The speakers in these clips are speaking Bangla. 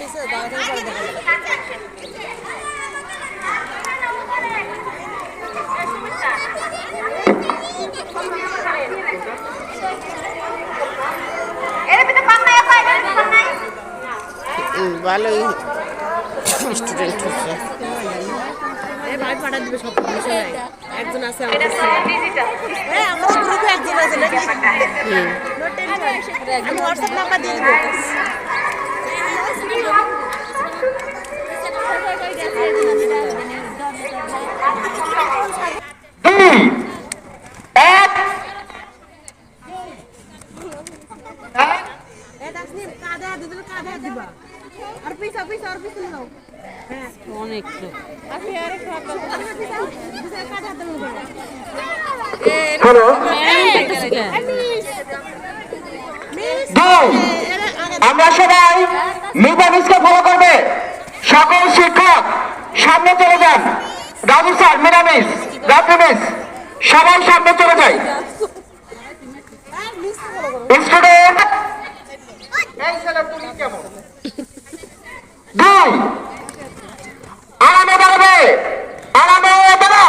আছে দাঁড়াতে পরে দেখা ভালোই স্টুডেন্ট হচ্ছে। ভাই পাঠা দিবে সব বিষয় একজন আছে আমাদের গ্রুপে একজন আছে নাকি আমি হোয়াটসঅ্যাপ নাম্বার দিয়ে দিব অনেক আমরা সবাই মিবানিসকে ফলো করবে। সকল শিক্ষক সামনে চলে যান। রাজু স্যার, মিরামিস, রাফিমিস সবাই সামনে চলে যায়। স্টুডেন্ট দুই আরামে দাঁড়াবে, আরামে দাঁড়া,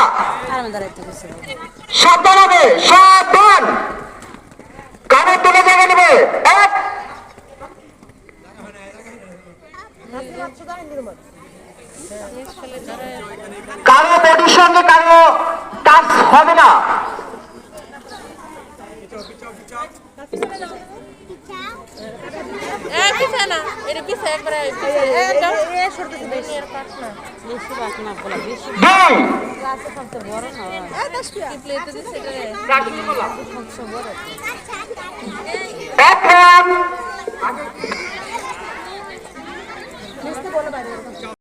সাবধান হবে, সাবধান, কানে তুলে জায়গা নেবে। এক কারো বডির সঙ্গে কারো টাচ হবে না। এক